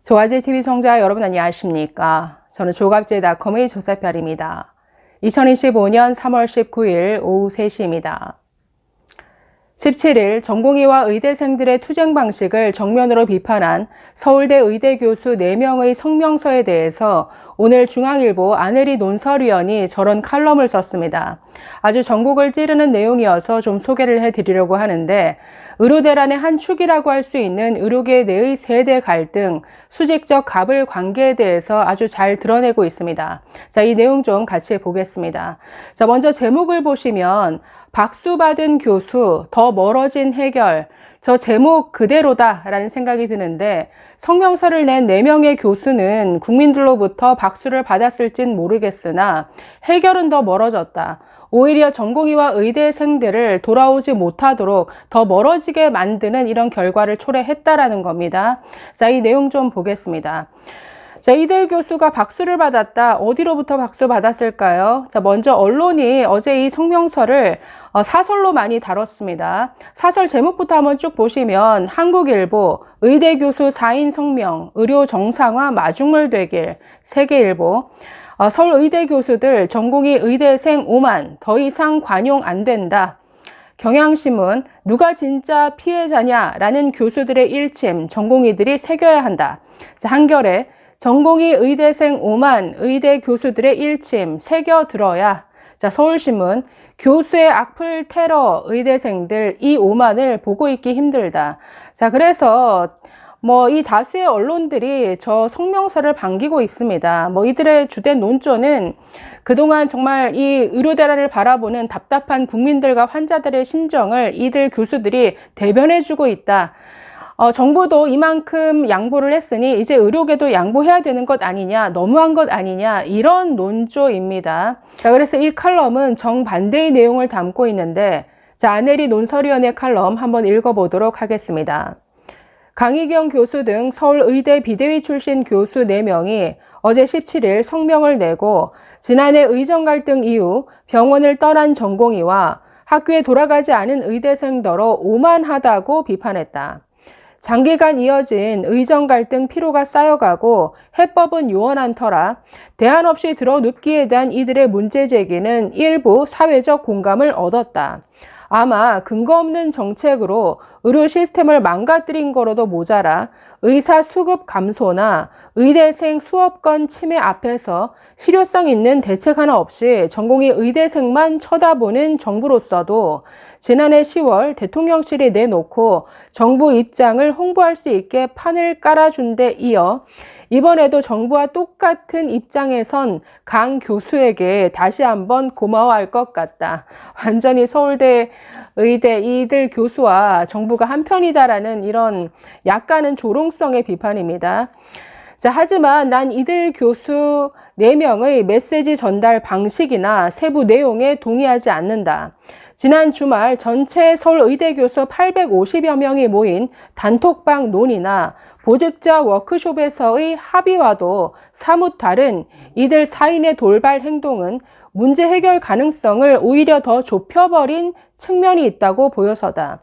조가제TV 시청자 여러분 안녕하십니까? 저는 조갑제닷컴의 조사별입니다. 2025년 3월 19일 오후 3시입니다. 17일 전공의와 의대생들의 투쟁 방식을 정면으로 비판한 서울대 의대 교수 4명의 성명서에 대해서 오늘 중앙일보 안혜리 논설위원이 저런 칼럼을 썼습니다. 아주 전국을 찌르는 내용이어서 좀 소개를 해드리려고 하는데, 의료대란의 한 축이라고 할 수 있는 의료계 내의 세대 갈등, 수직적 갑을 관계에 대해서 아주 잘 드러내고 있습니다. 자, 이 내용 좀 같이 보겠습니다. 자, 먼저 제목을 보시면 박수 받은 교수, 더 멀어진 해결, 저 제목 그대로다 라는 생각이 드는데, 성명서를 낸 4명의 교수는 국민들로부터 박수를 받았을진 모르겠으나 해결은 더 멀어졌다. 오히려 전공의와 의대생들을 돌아오지 못하도록 더 멀어지게 만드는 이런 결과를 초래했다라는 겁니다. 자, 이 내용 좀 보겠습니다. 자, 이들 교수가 박수를 받았다. 어디로부터 박수 받았을까요? 자, 먼저 언론이 어제 이 성명서를 사설로 많이 다뤘습니다. 사설 제목부터 한번 쭉 보시면 한국일보, 의대 교수 4인 성명, 의료 정상화 마중물 되길, 세계일보, 서울의대 교수들 전공의 의대생 5만, 더 이상 관용 안 된다. 경향신문, 누가 진짜 피해자냐라는 교수들의 일침, 전공의들이 새겨야 한다. 자, 한겨레, 전공의 의대생 5만, 의대 교수들의 일침, 새겨들어야. 자, 서울신문, 교수의 악플 테러, 의대생들 이 5만을 보고 있기 힘들다. 자, 그래서 이 다수의 언론들이 저 성명서를 반기고 있습니다. 이들의 주된 논조는 그동안 정말 이 의료대란을 바라보는 답답한 국민들과 환자들의 심정을 이들 교수들이 대변해주고 있다. 정부도 이만큼 양보를 했으니 이제 의료계도 양보해야 되는 것 아니냐, 너무한 것 아니냐, 이런 논조입니다. 자, 그래서 이 칼럼은 정반대의 내용을 담고 있는데, 자, 안혜리 논설위원의 칼럼 한번 읽어보도록 하겠습니다. 강희경 교수 등 서울의대 비대위 출신 교수 4명이 어제 17일 성명을 내고 지난해 의정 갈등 이후 병원을 떠난 전공의와 학교에 돌아가지 않은 의대생더러 오만하다고 비판했다. 장기간 이어진 의정 갈등 피로가 쌓여가고 해법은 요원한 터라 대안 없이 들어눕기에 대한 이들의 문제 제기는 일부 사회적 공감을 얻었다. 아마 근거 없는 정책으로 의료 시스템을 망가뜨린 거로도 모자라 의사 수급 감소나 의대생 수업권 침해 앞에서 실효성 있는 대책 하나 없이 전공의 의대생만 쳐다보는 정부로서도 지난해 10월 대통령실이 내놓고 정부 입장을 홍보할 수 있게 판을 깔아준 데 이어 이번에도 정부와 똑같은 입장에 선 강 교수에게 다시 한번 고마워할 것 같다. 완전히 서울대 의대 이들 교수와 정부가 한편이다라는 이런 약간은 조롱성의 비판입니다. 자, 하지만 난 이들 교수 4명의 메시지 전달 방식이나 세부 내용에 동의하지 않는다. 지난 주말 전체 서울의대 교수 850여 명이 모인 단톡방 논의나 보직자 워크숍에서의 합의와도 사뭇 다른 이들 4인의 돌발 행동은 문제 해결 가능성을 오히려 더 좁혀버린 측면이 있다고 보여서다.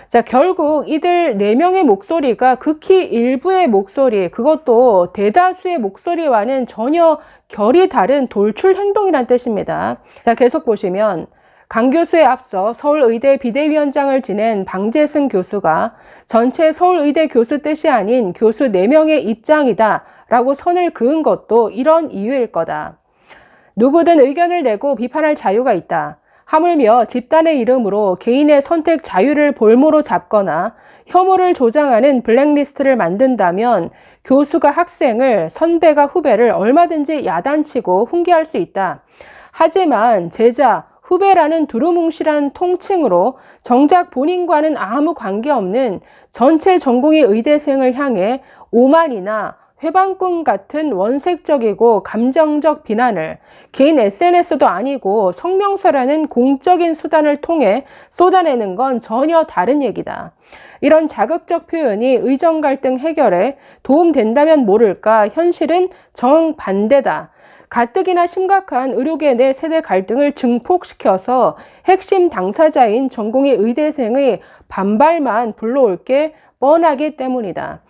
자, 결국 이들 4명의 목소리가 극히 일부의 목소리, 그것도 대다수의 목소리와는 전혀 결이 다른 돌출 행동이란 뜻입니다. 자, 계속 보시면 강 교수에 앞서 서울의대 비대위원장을 지낸 방재승 교수가 전체 서울의대 교수 뜻이 아닌 교수 4명의 입장이다 라고 선을 그은 것도 이런 이유일 거다. 누구든 의견을 내고 비판할 자유가 있다. 하물며 집단의 이름으로 개인의 선택 자유를 볼모로 잡거나 혐오를 조장하는 블랙리스트를 만든다면 교수가 학생을, 선배가 후배를 얼마든지 야단치고 훈계할 수 있다. 하지만 제자, 후배라는 두루뭉실한 통칭으로 정작 본인과는 아무 관계없는 전체 전공의 의대생을 향해 오만이나 회방꾼 같은 원색적이고 감정적 비난을 개인 SNS도 아니고 성명서라는 공적인 수단을 통해 쏟아내는 건 전혀 다른 얘기다. 이런 자극적 표현이 의정 갈등 해결에 도움된다면 모를까 현실은 정반대다. 가뜩이나 심각한 의료계 내 세대 갈등을 증폭시켜서 핵심 당사자인 전공의 의대생의 반발만 불러올 게 뻔하기 때문이다.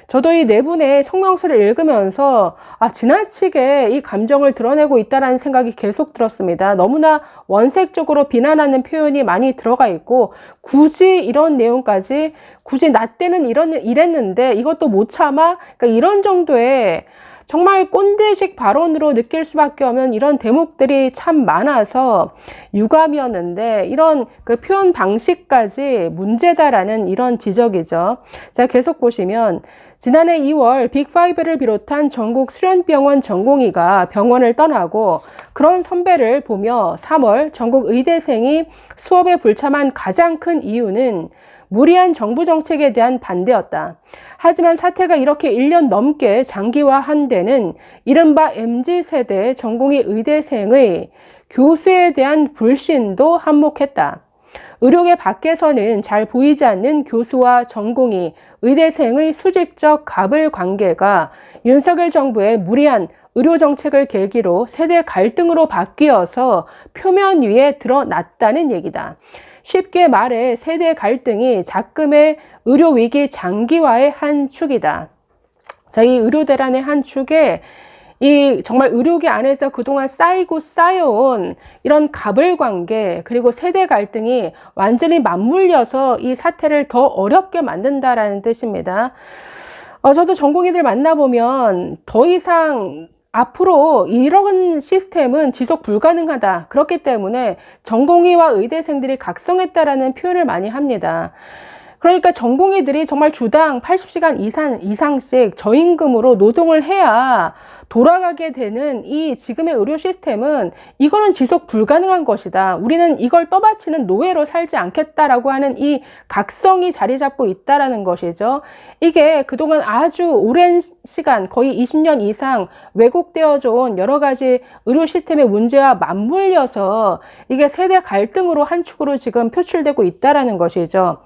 저도 이 네 분의 성명서를 읽으면서 지나치게 이 감정을 드러내고 있다라는 생각이 계속 들었습니다. 너무나 원색적으로 비난하는 표현이 많이 들어가 있고, 굳이 이런 내용까지, 굳이 나 때는 이랬는데 이것도 못 참아? 그러니까 이런 정도의 정말 꼰대식 발언으로 느낄 수밖에 없는 이런 대목들이 참 많아서 유감이었는데, 이런 그 표현 방식까지 문제다라는 이런 지적이죠. 자, 계속 보시면 지난해 2월 빅5를 비롯한 전국 수련병원 전공의가 병원을 떠나고, 그런 선배를 보며 3월 전국 의대생이 수업에 불참한 가장 큰 이유는 무리한 정부 정책에 대한 반대였다. 하지만 사태가 이렇게 1년 넘게 장기화한 데는 이른바 MZ세대 전공의 의대생의 교수에 대한 불신도 한몫했다. 의료계 밖에서는 잘 보이지 않는 교수와 전공의, 의대생의 수직적 갑을 관계가 윤석열 정부의 무리한 의료 정책을 계기로 세대 갈등으로 바뀌어서 표면 위에 드러났다는 얘기다. 쉽게 말해 세대 갈등이 작금의 의료 위기 장기화의 한 축이다. 자, 이 의료 대란의 한 축에 이 정말 의료계 안에서 그동안 쌓이고 쌓여온 이런 갑을 관계, 그리고 세대 갈등이 완전히 맞물려서 이 사태를 더 어렵게 만든다라는 뜻입니다. 저도 전공의들 만나보면 더 이상 앞으로 이런 시스템은 지속 불가능하다. 그렇기 때문에 전공의와 의대생들이 각성했다라는 표현을 많이 합니다. 그러니까 전공의들이 정말 주당 80시간 이상씩 저임금으로 노동을 해야 돌아가게 되는 이 지금의 의료 시스템은, 이거는 지속 불가능한 것이다. 우리는 이걸 떠받치는 노예로 살지 않겠다라고 하는 이 각성이 자리 잡고 있다라는 것이죠. 이게 그동안 아주 오랜 시간, 거의 20년 이상 왜곡되어져 온 여러 가지 의료 시스템의 문제와 맞물려서 이게 세대 갈등으로 한 축으로 지금 표출되고 있다라는 것이죠.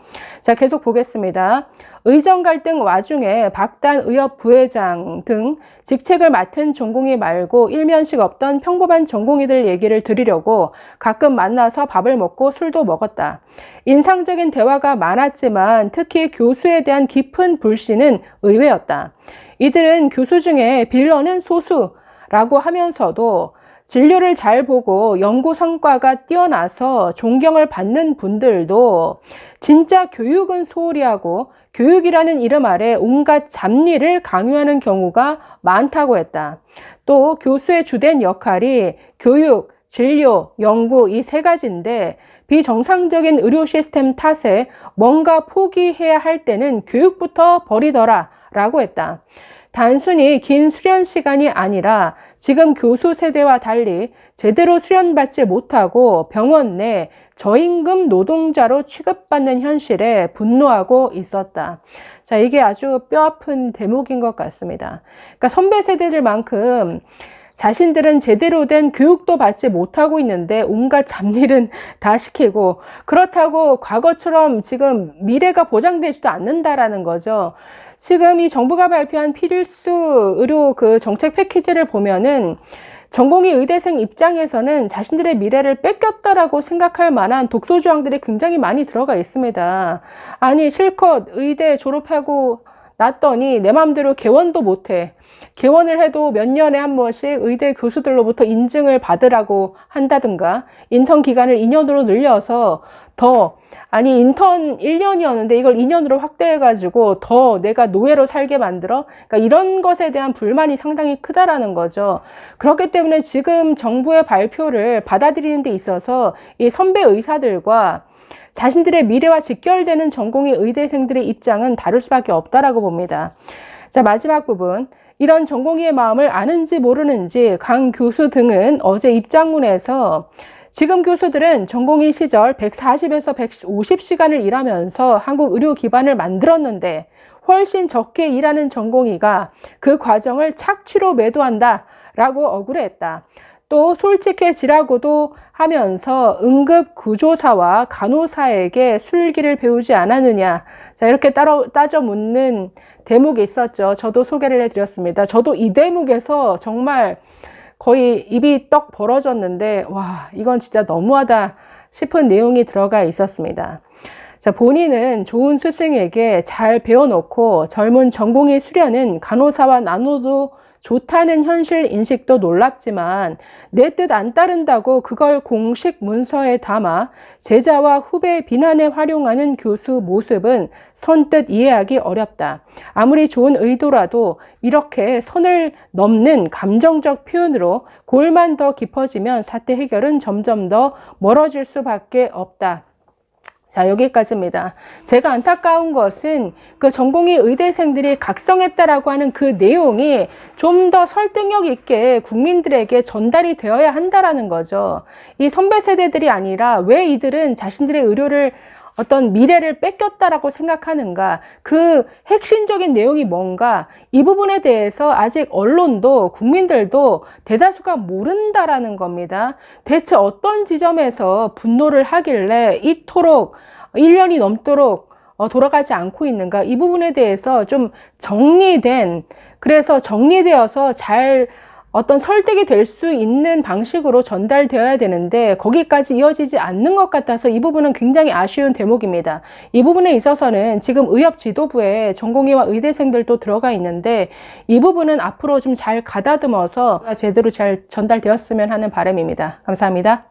자, 계속 보겠습니다. 의정 갈등 와중에 박단 의협 부회장 등 직책을 맡은 전공의 말고 일면식 없던 평범한 전공의들 얘기를 들으려고 가끔 만나서 밥을 먹고 술도 먹었다. 인상적인 대화가 많았지만 특히 교수에 대한 깊은 불신은 의외였다. 이들은 교수 중에 빌런은 소수라고 하면서도 진료를 잘 보고 연구 성과가 뛰어나서 존경을 받는 분들도 진짜 교육은 소홀히 하고 교육이라는 이름 아래 온갖 잡일을 강요하는 경우가 많다고 했다. 또 교수의 주된 역할이 교육, 진료, 연구 이 세 가지인데 비정상적인 의료 시스템 탓에 뭔가 포기해야 할 때는 교육부터 버리더라 라고 했다. 단순히 긴 수련 시간이 아니라 지금 교수 세대와 달리 제대로 수련받지 못하고 병원 내 저임금 노동자로 취급받는 현실에 분노하고 있었다. 자, 이게 아주 뼈아픈 대목인 것 같습니다. 그러니까 선배 세대들만큼 자신들은 제대로 된 교육도 받지 못하고 있는데 온갖 잡일은 다 시키고, 그렇다고 과거처럼 지금 미래가 보장되지도 않는다라는 거죠. 지금 이 정부가 발표한 필수 의료 그 정책 패키지를 보면은 전공의 의대생 입장에서는 자신들의 미래를 뺏겼다라고 생각할 만한 독소 조항들이 굉장히 많이 들어가 있습니다. 아니, 실컷 의대 졸업하고 났더니 내 맘대로 개원도 못해. 개원을 해도 몇 년에 한 번씩 의대 교수들로부터 인증을 받으라고 한다든가, 인턴 기간을 2년으로 늘려서 인턴 1년이었는데 이걸 2년으로 확대해가지고 더 내가 노예로 살게 만들어? 그러니까 이런 것에 대한 불만이 상당히 크다라는 거죠. 그렇기 때문에 지금 정부의 발표를 받아들이는 데 있어서 이 선배 의사들과 자신들의 미래와 직결되는 전공의 의대생들의 입장은 다를 수밖에 없다라고 봅니다. 자, 마지막 부분. 이런 전공의의 마음을 아는지 모르는지 강 교수 등은 어제 입장문에서 지금 교수들은 전공의 시절 140에서 150시간을 일하면서 한국 의료 기반을 만들었는데 훨씬 적게 일하는 전공의가 그 과정을 착취로 매도한다라고 억울해했다. 또 솔직해지라고도 하면서 응급구조사와 간호사에게 술기를 배우지 않았느냐. 자, 이렇게 따져 묻는 대목이 있었죠. 저도 소개를 해드렸습니다. 저도 이 대목에서 정말 거의 입이 떡 벌어졌는데, 와, 이건 진짜 너무하다 싶은 내용이 들어가 있었습니다. 자, 본인은 좋은 스승에게 잘 배워놓고 젊은 전공의 수련은 간호사와 나눠도 좋다는 현실 인식도 놀랍지만 내 뜻 안 따른다고 그걸 공식 문서에 담아 제자와 후배 비난에 활용하는 교수 모습은 선뜻 이해하기 어렵다. 아무리 좋은 의도라도 이렇게 선을 넘는 감정적 표현으로 골만 더 깊어지면 사태 해결은 점점 더 멀어질 수밖에 없다. 자, 여기까지입니다. 제가 안타까운 것은 그 전공의 의대생들이 각성했다라고 하는 그 내용이 좀 더 설득력 있게 국민들에게 전달이 되어야 한다라는 거죠. 이 선배 세대들이 아니라 왜 이들은 자신들의 의료를 어떤 미래를 뺏겼다라고 생각하는가, 그 핵심적인 내용이 뭔가, 이 부분에 대해서 아직 언론도 국민들도 대다수가 모른다라는 겁니다. 대체 어떤 지점에서 분노를 하길래 이토록 1년이 넘도록 돌아가지 않고 있는가, 이 부분에 대해서 좀 그래서 정리되어서 잘 어떤 설득이 될 수 있는 방식으로 전달되어야 되는데 거기까지 이어지지 않는 것 같아서 이 부분은 굉장히 아쉬운 대목입니다. 이 부분에 있어서는 지금 의협 지도부에 전공의와 의대생들도 들어가 있는데 이 부분은 앞으로 좀 잘 가다듬어서 제대로 잘 전달되었으면 하는 바람입니다. 감사합니다.